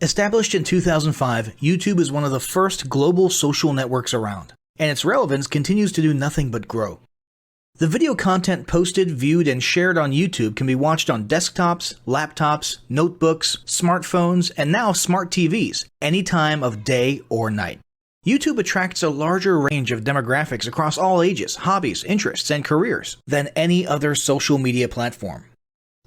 Established in 2005, YouTube is one of the first global social networks around, and its relevance continues to do nothing but grow. The video content posted, viewed, and shared on YouTube can be watched on desktops, laptops, notebooks, smartphones, and now smart TVs, any time of day or night. YouTube attracts a larger range of demographics across all ages, hobbies, interests, and careers than any other social media platform.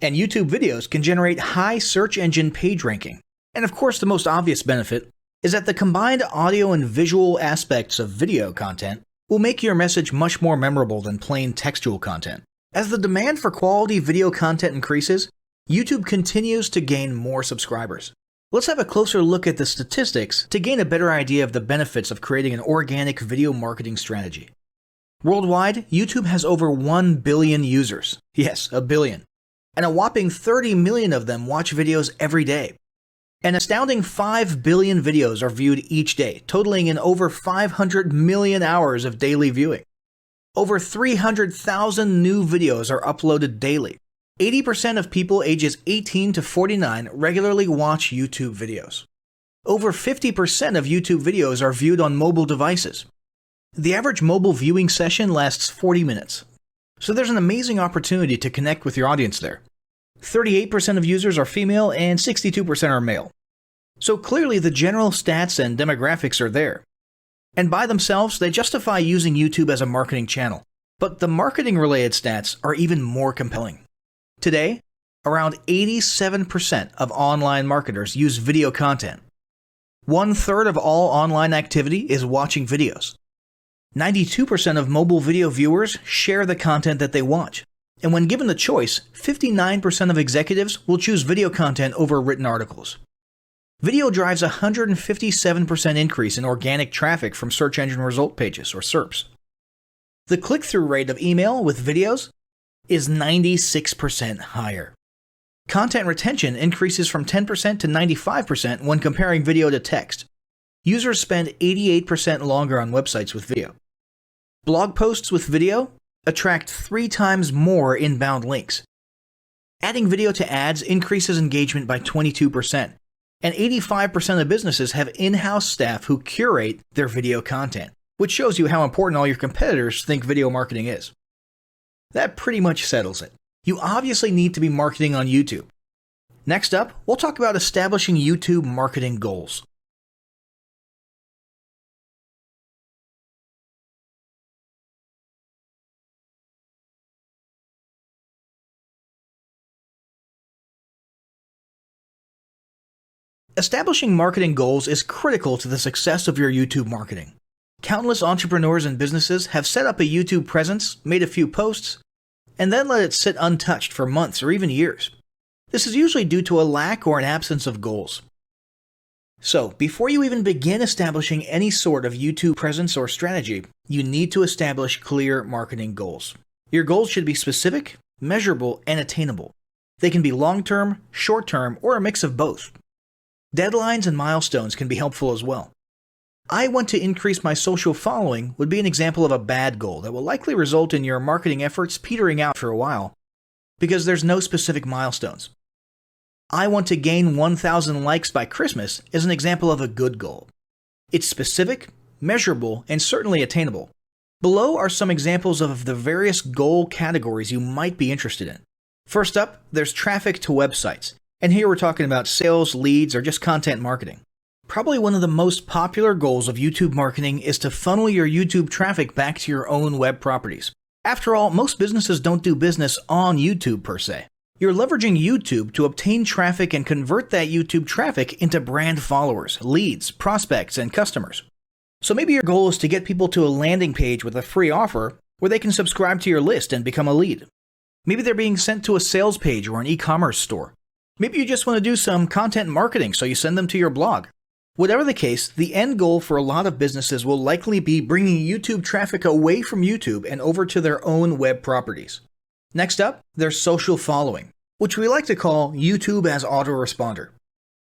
And YouTube videos can generate high search engine page ranking. And of course, the most obvious benefit is that the combined audio and visual aspects of video content will make your message much more memorable than plain textual content. As the demand for quality video content increases, YouTube continues to gain more subscribers. Let's have a closer look at the statistics to gain a better idea of the benefits of creating an organic video marketing strategy. Worldwide, YouTube has over 1 billion users. Yes, a billion. And a whopping 30 million of them watch videos every day. An astounding 5 billion videos are viewed each day, totaling in over 500 million hours of daily viewing. Over 300,000 new videos are uploaded daily. 80% of people ages 18 to 49 regularly watch YouTube videos. Over 50% of YouTube videos are viewed on mobile devices. The average mobile viewing session lasts 40 minutes. So there's an amazing opportunity to connect with your audience there. 38% of users are female and 62% are male. So clearly the general stats and demographics are there. And by themselves, they justify using YouTube as a marketing channel. But the marketing-related stats are even more compelling. Today, around 87% of online marketers use video content. 1/3 of all online activity is watching videos. 92% of mobile video viewers share the content that they watch. And when given the choice, 59% of executives will choose video content over written articles. Video drives a 157% increase in organic traffic from search engine result pages, or SERPs. The click-through rate of email with videos is 96% higher. Content retention increases from 10% to 95% when comparing video to text. Users spend 88% longer on websites with video. Blog posts with video attract 3 times more inbound links. Adding video to ads increases engagement by 22%, and 85% of businesses have in-house staff who curate their video content, which shows you how important all your competitors think video marketing is. That pretty much settles it. You obviously need to be marketing on YouTube. Next up, we'll talk about establishing YouTube marketing goals. Establishing marketing goals is critical to the success of your YouTube marketing. Countless entrepreneurs and businesses have set up a YouTube presence, made a few posts, and then let it sit untouched for months or even years. This is usually due to a lack or an absence of goals. So, before you even begin establishing any sort of YouTube presence or strategy, you need to establish clear marketing goals. Your goals should be specific, measurable, and attainable. They can be long-term, short-term, or a mix of both. Deadlines and milestones can be helpful as well. I want to increase my social following would be an example of a bad goal that will likely result in your marketing efforts petering out for a while because there's no specific milestones. I want to gain 1,000 likes by Christmas is an example of a good goal. It's specific, measurable, and certainly attainable. Below are some examples of the various goal categories you might be interested in. First up, there's traffic to websites. And here we're talking about sales, leads, or just content marketing. Probably one of the most popular goals of YouTube marketing is to funnel your YouTube traffic back to your own web properties. After all, most businesses don't do business on YouTube per se. You're leveraging YouTube to obtain traffic and convert that YouTube traffic into brand followers, leads, prospects, and customers. So maybe your goal is to get people to a landing page with a free offer where they can subscribe to your list and become a lead. Maybe they're being sent to a sales page or an e-commerce store. Maybe you just want to do some content marketing, so you send them to your blog. Whatever the case, the end goal for a lot of businesses will likely be bringing YouTube traffic away from YouTube and over to their own web properties. Next up, there's social following, which we like to call YouTube as autoresponder.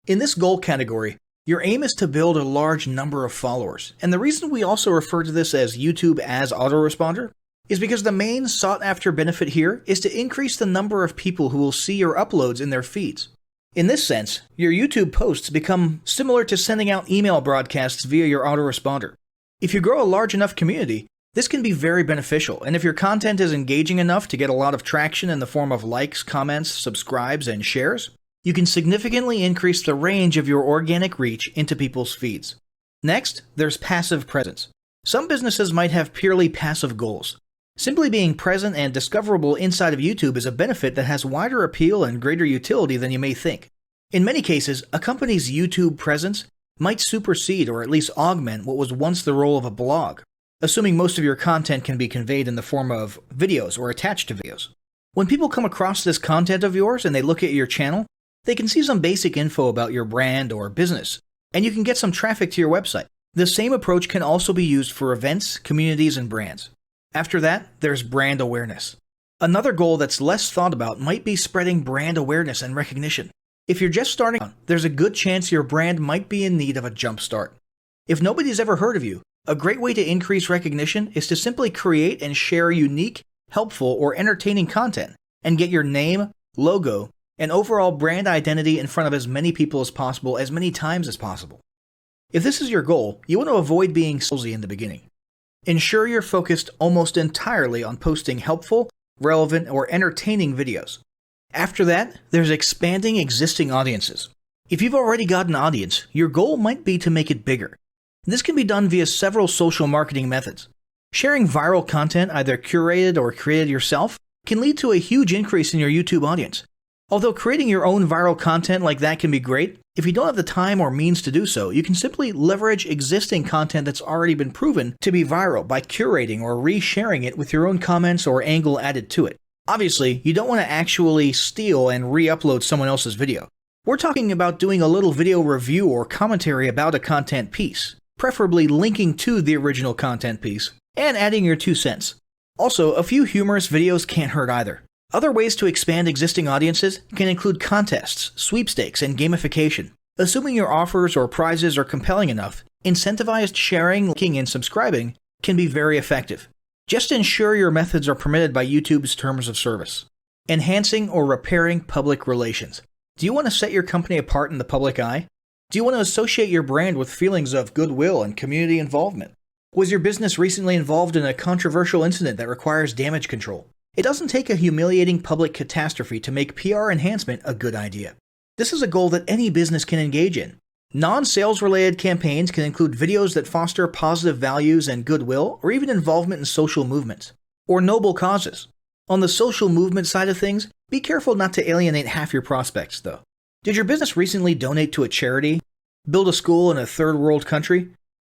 In this goal category, your aim is to build a large number of followers, and the reason we also refer to this as YouTube as autoresponder is because the main sought-after benefit here is to increase the number of people who will see your uploads in their feeds. In this sense, your YouTube posts become similar to sending out email broadcasts via your autoresponder. If you grow a large enough community, this can be very beneficial, and if your content is engaging enough to get a lot of traction in the form of likes, comments, subscribes, and shares, you can significantly increase the range of your organic reach into people's feeds. Next, there's passive presence. Some businesses might have purely passive goals. Simply being present and discoverable inside of YouTube is a benefit that has wider appeal and greater utility than you may think. In many cases, a company's YouTube presence might supersede or at least augment what was once the role of a blog, assuming most of your content can be conveyed in the form of videos or attached to videos. When people come across this content of yours and they look at your channel, they can see some basic info about your brand or business, and you can get some traffic to your website. The same approach can also be used for events, communities, and brands. After that, there's brand awareness. Another goal that's less thought about might be spreading brand awareness and recognition. If you're just starting out, there's a good chance your brand might be in need of a jump start. If nobody's ever heard of you, a great way to increase recognition is to simply create and share unique, helpful, or entertaining content and get your name, logo, and overall brand identity in front of as many people as possible as many times as possible. If this is your goal, you want to avoid being salesy in the beginning. Ensure you're focused almost entirely on posting helpful, relevant, or entertaining videos. After that, there's expanding existing audiences. If you've already got an audience, your goal might be to make it bigger. This can be done via several social marketing methods. Sharing viral content, either curated or created yourself, can lead to a huge increase in your YouTube audience. Although creating your own viral content like that can be great, if you don't have the time or means to do so, you can simply leverage existing content that's already been proven to be viral by curating or resharing it with your own comments or angle added to it. Obviously, you don't want to actually steal and re-upload someone else's video. We're talking about doing a little video review or commentary about a content piece, preferably linking to the original content piece, and adding your 2 cents. Also, a few humorous videos can't hurt either. Other ways to expand existing audiences can include contests, sweepstakes, and gamification. Assuming your offers or prizes are compelling enough, incentivized sharing, liking, and subscribing can be very effective. Just ensure your methods are permitted by YouTube's terms of service. Enhancing or repairing public relations. Do you want to set your company apart in the public eye? Do you want to associate your brand with feelings of goodwill and community involvement? Was your business recently involved in a controversial incident that requires damage control? It doesn't take a humiliating public catastrophe to make PR enhancement a good idea. This is a goal that any business can engage in. Non-sales related campaigns can include videos that foster positive values and goodwill, or even involvement in social movements, or noble causes. On the social movement side of things, be careful not to alienate half your prospects, though. Did your business recently donate to a charity? Build a school in a third world country?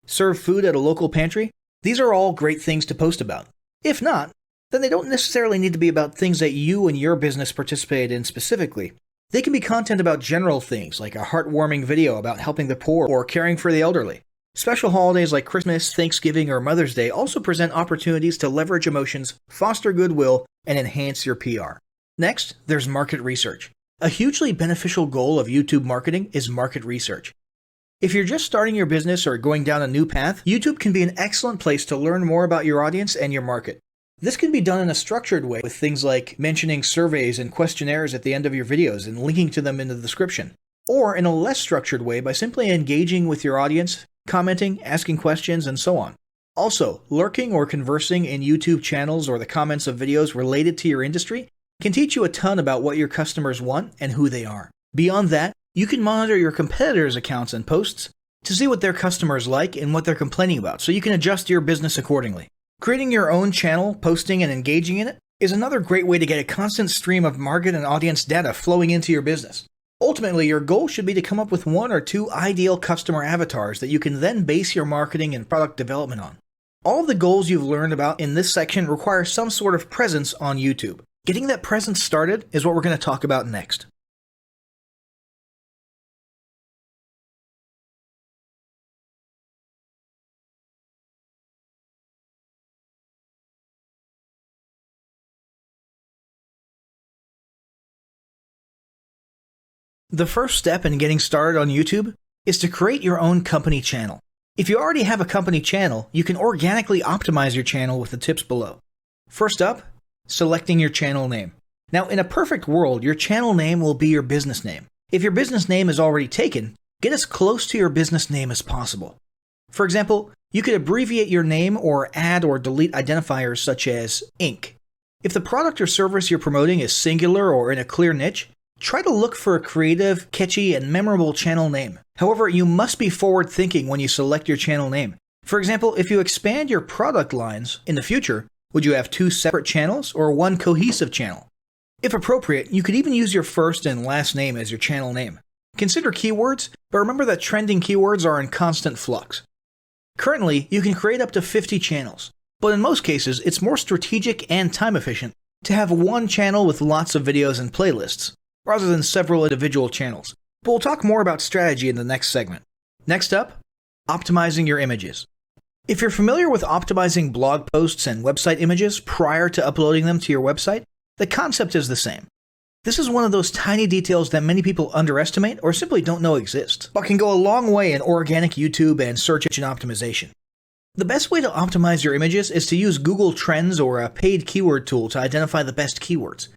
Serve food at a local pantry? These are all great things to post about. If not, then they don't necessarily need to be about things that you and your business participated in specifically. They can be content about general things, like a heartwarming video about helping the poor or caring for the elderly. Special holidays like Christmas, Thanksgiving, or Mother's Day also present opportunities to leverage emotions, foster goodwill, and enhance your PR. Next, there's market research. A hugely beneficial goal of YouTube marketing is market research. If you're just starting your business or going down a new path, YouTube can be an excellent place to learn more about your audience and your market. This can be done in a structured way with things like mentioning surveys and questionnaires at the end of your videos and linking to them in the description, or in a less structured way by simply engaging with your audience, commenting, asking questions, and so on. Also, lurking or conversing in YouTube channels or the comments of videos related to your industry can teach you a ton about what your customers want and who they are. Beyond that, you can monitor your competitors' accounts and posts to see what their customers like and what they're complaining about, so you can adjust your business accordingly. Creating your own channel, posting, and engaging in it is another great way to get a constant stream of market and audience data flowing into your business. Ultimately, your goal should be to come up with 1 or 2 ideal customer avatars that you can then base your marketing and product development on. All of the goals you've learned about in this section require some sort of presence on YouTube. Getting that presence started is what we're going to talk about next. The first step in getting started on YouTube is to create your own company channel. If you already have a company channel, you can organically optimize your channel with the tips below. First up, selecting your channel name. Now, in a perfect world, your channel name will be your business name. If your business name is already taken, get as close to your business name as possible. For example, you could abbreviate your name or add or delete identifiers such as Inc. If the product or service you're promoting is singular or in a clear niche, try to look for a creative, catchy, and memorable channel name. However, you must be forward-thinking when you select your channel name. For example, if you expand your product lines in the future, would you have 2 separate channels or 1 cohesive channel? If appropriate, you could even use your first and last name as your channel name. Consider keywords, but remember that trending keywords are in constant flux. Currently, you can create up to 50 channels, but in most cases, it's more strategic and time efficient to have 1 channel with lots of videos and playlists, rather than several individual channels. But we'll talk more about strategy in the next segment. Next up, optimizing your images. If you're familiar with optimizing blog posts and website images prior to uploading them to your website, the concept is the same. This is one of those tiny details that many people underestimate or simply don't know exist, but can go a long way in organic YouTube and search engine optimization. The best way to optimize your images is to use Google Trends or a paid keyword tool to identify the best keywords.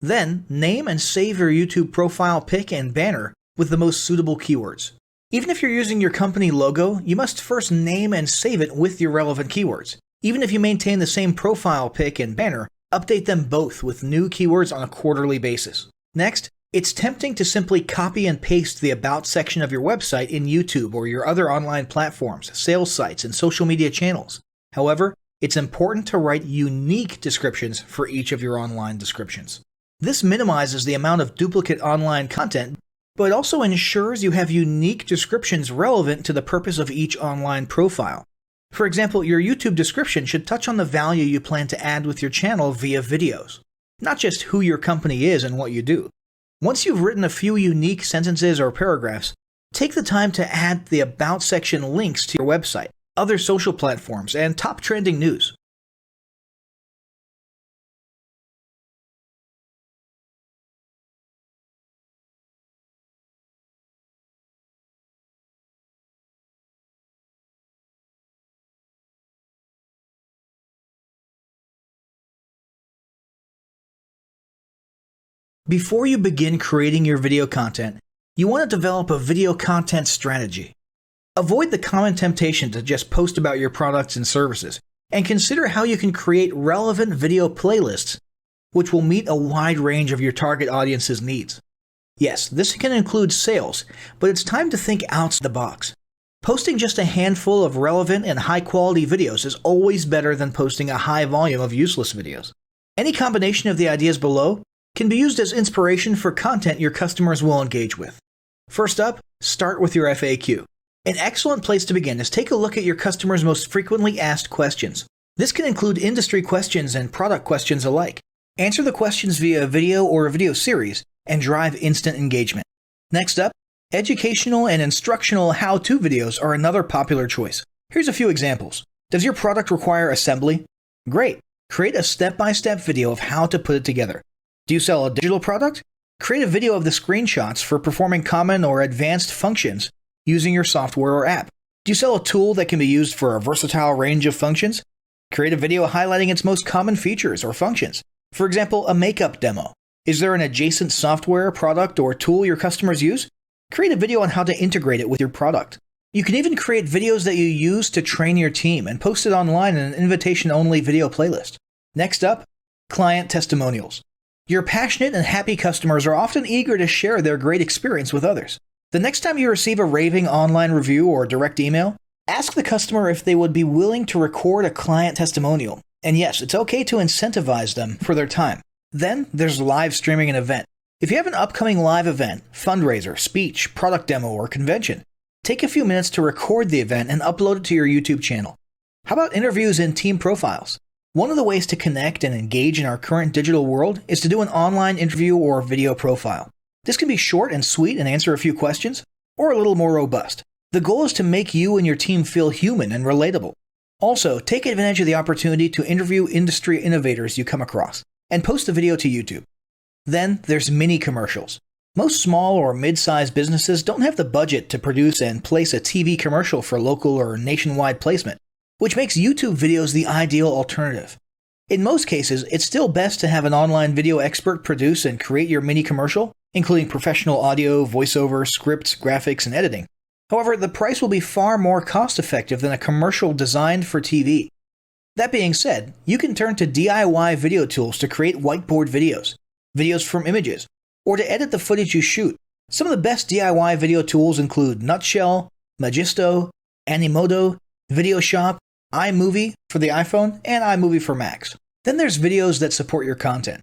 Then, name and save your YouTube profile pic and banner with the most suitable keywords. Even if you're using your company logo, you must first name and save it with your relevant keywords. Even if you maintain the same profile pic and banner, update them both with new keywords on a quarterly basis. Next, it's tempting to simply copy and paste the About section of your website in YouTube or your other online platforms, sales sites, and social media channels. However, it's important to write unique descriptions for each of your online descriptions. This minimizes the amount of duplicate online content, but also ensures you have unique descriptions relevant to the purpose of each online profile. For example, your YouTube description should touch on the value you plan to add with your channel via videos, not just who your company is and what you do. Once you've written a few unique sentences or paragraphs, take the time to add the About section links to your website, other social platforms, and top trending news. Before you begin creating your video content, you want to develop a video content strategy. Avoid the common temptation to just post about your products and services, and consider how you can create relevant video playlists which will meet a wide range of your target audience's needs. Yes, this can include sales, but it's time to think outside the box. Posting just a handful of relevant and high-quality videos is always better than posting a high volume of useless videos. Any combination of the ideas below can be used as inspiration for content your customers will engage with. First up, start with your FAQ. An excellent place to begin is take a look at your customers' most frequently asked questions. This can include industry questions and product questions alike. Answer the questions via a video or a video series and drive instant engagement. Next up, educational and instructional how-to videos are another popular choice. Here's a few examples. Does your product require assembly? Great! Create a step-by-step video of how to put it together. Do you sell a digital product? Create a video of the screenshots for performing common or advanced functions using your software or app. Do you sell a tool that can be used for a versatile range of functions? Create a video highlighting its most common features or functions. For example, a makeup demo. Is there an adjacent software, product, or tool your customers use? Create a video on how to integrate it with your product. You can even create videos that you use to train your team and post it online in an invitation-only video playlist. Next up, client testimonials. Your passionate and happy customers are often eager to share their great experience with others. The next time you receive a raving online review or direct email, ask the customer if they would be willing to record a client testimonial. And yes, it's okay to incentivize them for their time. Then there's live streaming an event. If you have an upcoming live event, fundraiser, speech, product demo, or convention, take a few minutes to record the event and upload it to your YouTube channel. How about interviews and team profiles? One of the ways to connect and engage in our current digital world is to do an online interview or video profile. This can be short and sweet and answer a few questions, or a little more robust. The goal is to make you and your team feel human and relatable. Also, take advantage of the opportunity to interview industry innovators you come across, and post a video to YouTube. Then there's mini commercials. Most small or mid-sized businesses don't have the budget to produce and place a TV commercial for local or nationwide placement, which makes YouTube videos the ideal alternative. In most cases, it's still best to have an online video expert produce and create your mini commercial, including professional audio, voiceover, scripts, graphics, and editing. However, the price will be far more cost-effective than a commercial designed for TV. That being said, you can turn to DIY video tools to create whiteboard videos, videos from images, or to edit the footage you shoot. Some of the best DIY video tools include Nutshell, Magisto, Animoto, Videoshop, iMovie for the iPhone, and iMovie for Macs. Then there's videos that support your content.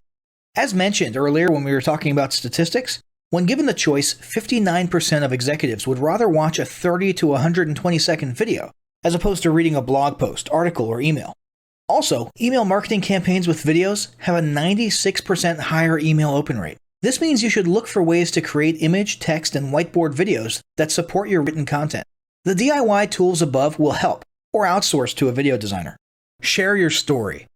As mentioned earlier when we were talking about statistics, when given the choice, 59% of executives would rather watch a 30 to 120 second video as opposed to reading a blog post, article, or email. Also, email marketing campaigns with videos have a 96% higher email open rate. This means you should look for ways to create image, text, and whiteboard videos that support your written content. The DIY tools above will help, or outsource to a video designer. Share your story.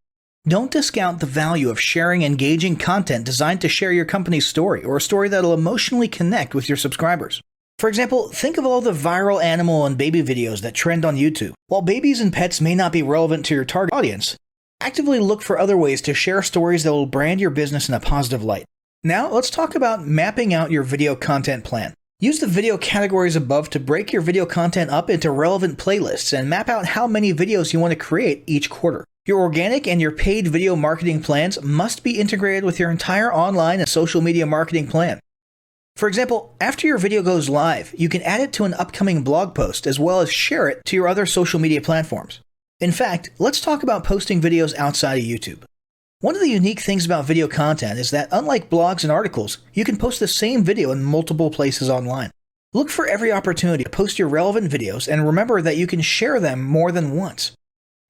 Don't discount the value of sharing engaging content designed to share your company's story, or a story that'll emotionally connect with your subscribers. For example, think of all the viral animal and baby videos that trend on YouTube. While babies and pets may not be relevant to your target audience, actively look for other ways to share stories that will brand your business in a positive light. Now, let's talk about mapping out your video content plan. Use the video categories above to break your video content up into relevant playlists and map out how many videos you want to create each quarter. Your organic and your paid video marketing plans must be integrated with your entire online and social media marketing plan. For example, after your video goes live, you can add it to an upcoming blog post as well as share it to your other social media platforms. In fact, let's talk about posting videos outside of YouTube. One of the unique things about video content is that unlike blogs and articles, you can post the same video in multiple places online. Look for every opportunity to post your relevant videos and remember that you can share them more than once.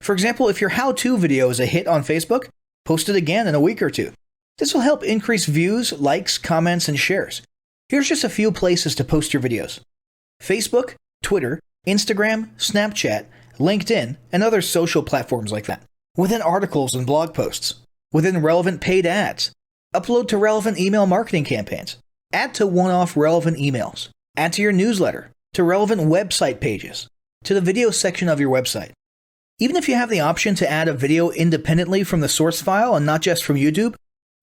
For example, if your how-to video is a hit on Facebook, post it again in a week or two. This will help increase views, likes, comments, and shares. Here's just a few places to post your videos: Facebook, Twitter, Instagram, Snapchat, LinkedIn, and other social platforms like that. Within articles and blog posts. Within relevant paid ads. Upload to relevant email marketing campaigns. Add to one-off relevant emails. Add to your newsletter. To relevant website pages. To the video section of your website. Even if you have the option to add a video independently from the source file and not just from YouTube,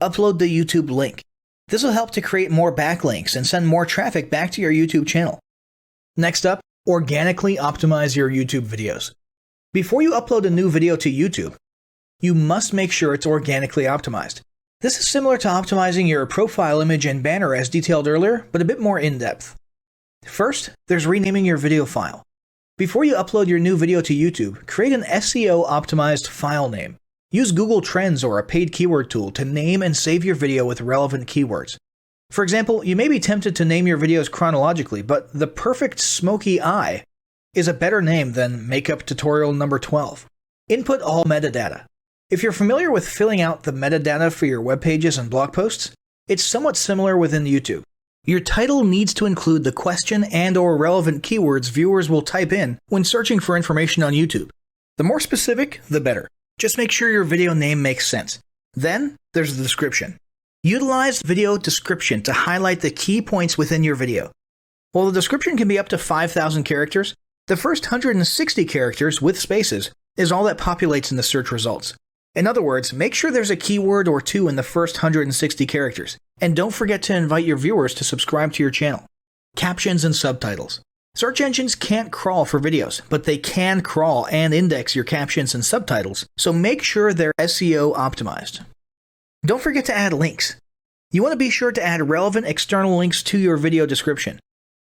upload the YouTube link. This will help to create more backlinks and send more traffic back to your YouTube channel. Next up, organically optimize your YouTube videos. Before you upload a new video to YouTube, you must make sure it's organically optimized. This is similar to optimizing your profile image and banner as detailed earlier, but a bit more in-depth. First, there's renaming your video file. Before you upload your new video to YouTube, create an SEO-optimized file name. Use Google Trends or a paid keyword tool to name and save your video with relevant keywords. For example, you may be tempted to name your videos chronologically, but the perfect smoky eye is a better name than makeup tutorial number 12. Input all metadata. If you're familiar with filling out the metadata for your web pages and blog posts, it's somewhat similar within YouTube. Your title needs to include the question and/or relevant keywords viewers will type in when searching for information on YouTube. The more specific, the better. Just make sure your video name makes sense. Then, there's the description. Utilize video description to highlight the key points within your video. While the description can be up to 5,000 characters, the first 160 characters with spaces is all that populates in the search results. In other words, make sure there's a keyword or two in the first 160 characters, and don't forget to invite your viewers to subscribe to your channel. Captions and subtitles. Search engines can't crawl for videos, but they can crawl and index your captions and subtitles, so make sure they're SEO optimized. Don't forget to add links. You want to be sure to add relevant external links to your video description.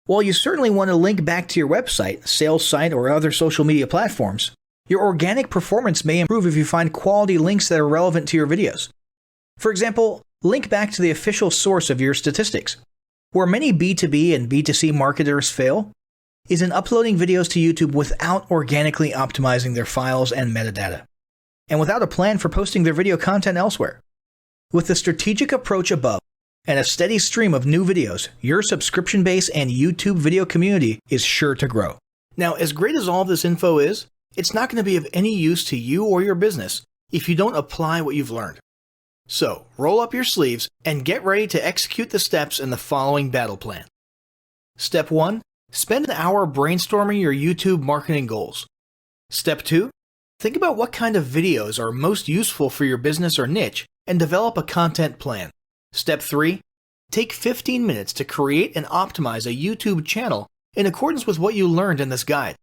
While you certainly want to link back to your website, sales site, or other social media platforms, your organic performance may improve if you find quality links that are relevant to your videos. For example, link back to the official source of your statistics. Where many B2B and B2C marketers fail is in uploading videos to YouTube without organically optimizing their files and metadata, and without a plan for posting their video content elsewhere. With the strategic approach above and a steady stream of new videos, your subscription base and YouTube video community is sure to grow. Now, as great as all this info is, it's not going to be of any use to you or your business if you don't apply what you've learned. So, roll up your sleeves and get ready to execute the steps in the following battle plan. Step 1. Spend an hour brainstorming your YouTube marketing goals. Step 2. Think about what kind of videos are most useful for your business or niche and develop a content plan. Step 3. Take 15 minutes to create and optimize a YouTube channel in accordance with what you learned in this guide.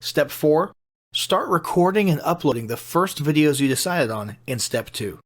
Step 4. Start recording and uploading the first videos you decided on in Step 2.